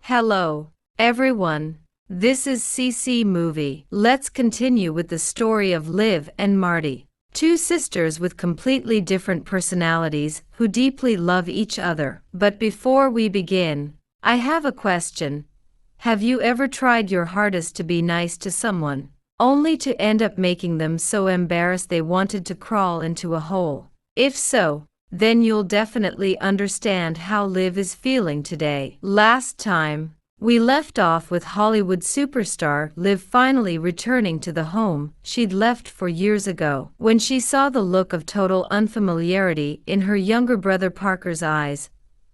Hello, everyone. This is CC Movie. Let's continue with the story of Liv and Marty, two sisters with completely different personalities who deeply love each other. But before we begin, I have a question. Have you ever tried your hardest to be nice to someone, only to end up making them so embarrassed they wanted to crawl into a hole? If so, then you'll definitely understand how Liv is feeling today. Last time, we left off with Hollywood superstar Liv finally returning to the home she'd left 4 years ago. When she saw the look of total unfamiliarity in her younger brother Parker's eyes,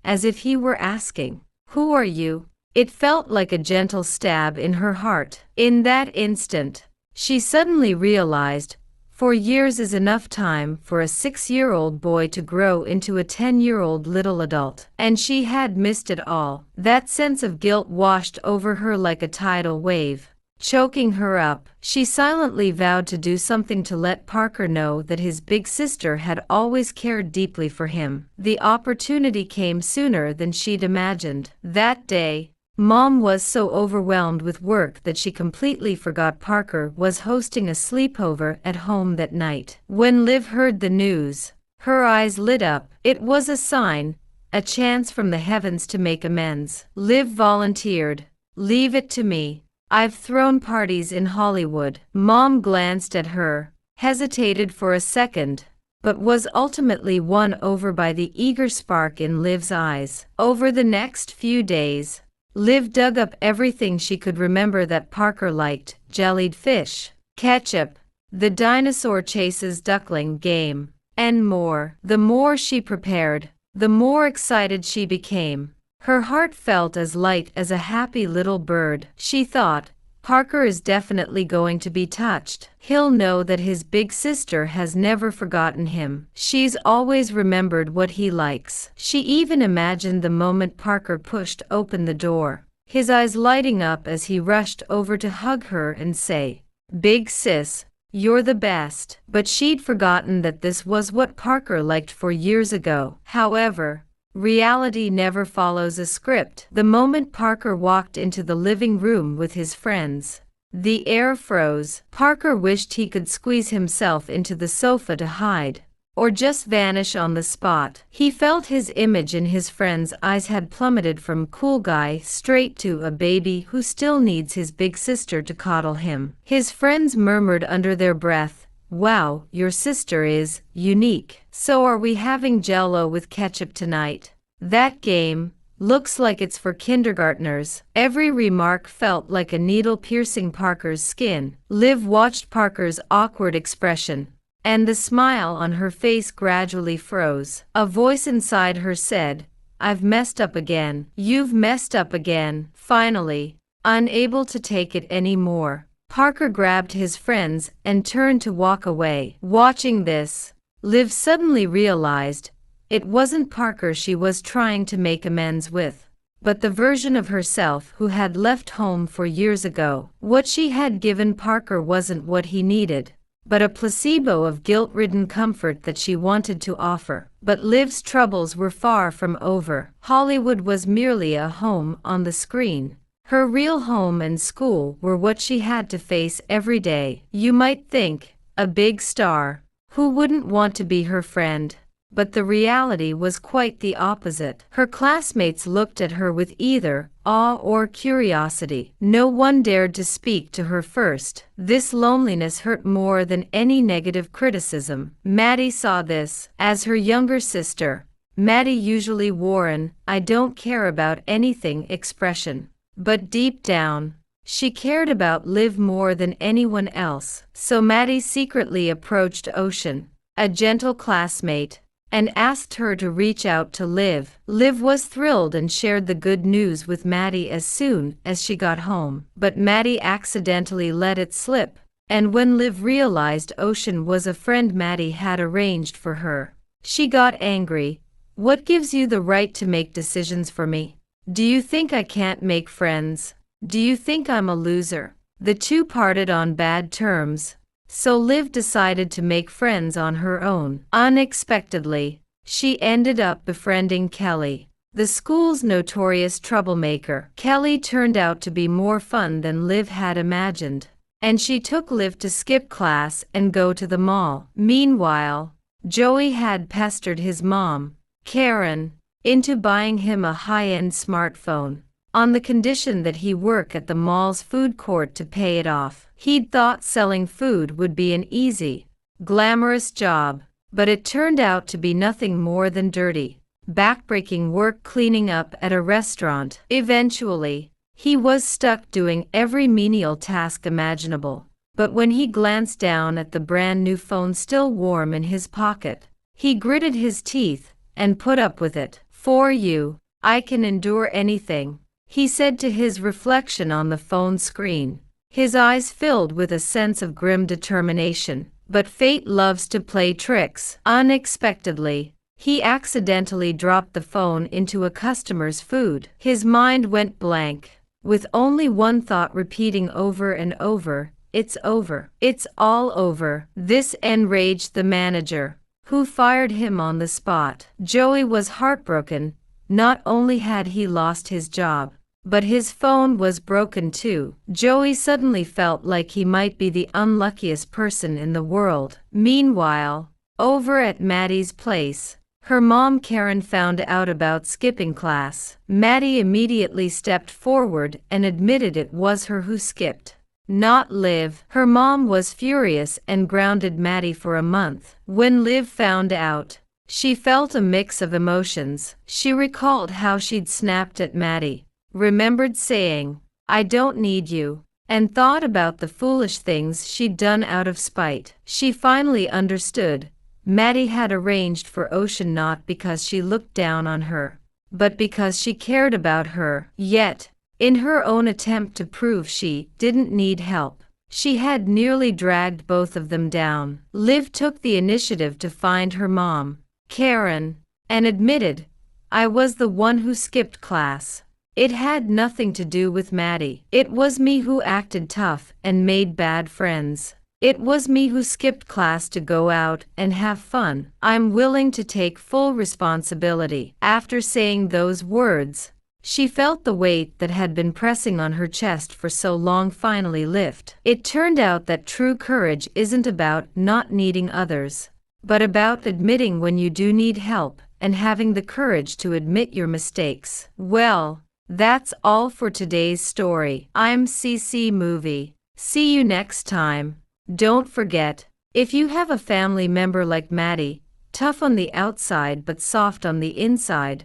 as if he were asking, "Who are you?" it felt like a gentle stab in her heart. In that instant, she suddenly realized 4 years is enough time for a 6-year-old boy to grow into a 10-year-old little adult. And she had missed it all. That sense of guilt washed over her like a tidal wave, choking her up. She silently vowed to do something to let Parker know that his big sister had always cared deeply for him. The opportunity came sooner than she'd imagined. That day, Mom was so overwhelmed with work that she completely forgot Parker was hosting a sleepover at home that night. When Liv heard the news, her eyes lit up. It was a sign, a chance from the heavens to make amends. Liv volunteered, "Leave it to me. I've thrown parties in Hollywood." Mom glanced at her, hesitated for a second, but was ultimately won over by the eager spark in Liv's eyes. Over the next few days, Liv dug up everything she could remember that Parker liked: jellied fish, ketchup, the dinosaur chases duckling game, and more. The more she prepared, the more excited she became. Her heart felt as light as a happy little bird. She thought, Parker is definitely going to be touched. He'll know that his big sister has never forgotten him. She's always remembered what he likes. She even imagined the moment Parker pushed open the door, his eyes lighting up as he rushed over to hug her and say, "Big sis, you're the best." But she'd forgotten that this was what Parker liked 4 years ago. However, reality never follows a script. The moment Parker walked into the living room with his friends, the air froze. Parker wished he could squeeze himself into the sofa to hide, or just vanish on the spot. He felt his image in his friends' eyes had plummeted from cool guy straight to a baby who still needs his big sister to coddle him. His friends murmured under their breath, "Wow, your sister is unique. So are we having Jell-O with ketchup tonight? That game looks like it's for kindergartners." Every remark felt like a needle piercing Parker's skin. Liv watched Parker's awkward expression, and the smile on her face gradually froze. A voice inside her said, "I've messed up again." "You've messed up again." Finally, unable to take it anymore, Parker grabbed his friends and turned to walk away. Watching this, Liv suddenly realized it wasn't Parker she was trying to make amends with, but the version of herself who had left home 4 years ago. What she had given Parker wasn't what he needed, but a placebo of guilt-ridden comfort that she wanted to offer. But Liv's troubles were far from over. Hollywood was merely a home on the screen. Her real home and school were what she had to face every day. You might think, a big star, who wouldn't want to be her friend? But the reality was quite the opposite. Her classmates looked at her with either awe or curiosity. No one dared to speak to her first. This loneliness hurt more than any negative criticism. Maddie saw this. As her younger sister, Maddie usually wore an "I don't care about anything" expression. But deep down, she cared about Liv more than anyone else. So Maddie secretly approached Ocean, a gentle classmate, and asked her to reach out to Liv. Liv was thrilled and shared the good news with Maddie as soon as she got home. But Maddie accidentally let it slip, and when Liv realized Ocean was a friend Maddie had arranged for her, she got angry. "What gives you the right to make decisions for me? Do you think I can't make friends? Do you think I'm a loser?" The two parted on bad terms, so Liv decided to make friends on her own. Unexpectedly, she ended up befriending Kelly, the school's notorious troublemaker. Kelly turned out to be more fun than Liv had imagined, and she took Liv to skip class and go to the mall. Meanwhile, Joey had pestered his mom, Karen, into buying him a high-end smartphone, on the condition that he work at the mall's food court to pay it off. He'd thought selling food would be an easy, glamorous job, but it turned out to be nothing more than dirty, backbreaking work cleaning up at a restaurant. Eventually, he was stuck doing every menial task imaginable, but when he glanced down at the brand new phone still warm in his pocket, he gritted his teeth and put up with it. "For you, I can endure anything," he said to his reflection on the phone screen, his eyes filled with a sense of grim determination. But fate loves to play tricks. Unexpectedly, he accidentally dropped the phone into a customer's food. His mind went blank, with only one thought repeating over and over, "It's over. It's all over." This enraged the manager, who fired him on the spot. Joey was heartbroken. Not only had he lost his job, but his phone was broken too. Joey suddenly felt like he might be the unluckiest person in the world. Meanwhile, over at Maddie's place, her mom Karen found out about skipping class. Maddie immediately stepped forward and admitted it was her who skipped, not Liv. Her mom was furious and grounded Maddie for a month. When Liv found out, she felt a mix of emotions. She recalled how she'd snapped at Maddie, remembered saying, "I don't need you," and thought about the foolish things she'd done out of spite. She finally understood. Maddie had arranged for Ocean not because she looked down on her, but because she cared about her. Yet, in her own attempt to prove she didn't need help, she had nearly dragged both of them down. Liv took the initiative to find her mom, Karen, and admitted, "I was the one who skipped class. It had nothing to do with Maddie. It was me who acted tough and made bad friends. It was me who skipped class to go out and have fun. I'm willing to take full responsibility." After saying those words, she felt the weight that had been pressing on her chest for so long finally lift. It turned out that true courage isn't about not needing others, but about admitting when you do need help and having the courage to admit your mistakes. Well, that's all for today's story. I'm CC Movie. See you next time. Don't forget, if you have a family member like Maddie, tough on the outside but soft on the inside,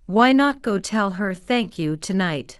why not go tell her thank you tonight?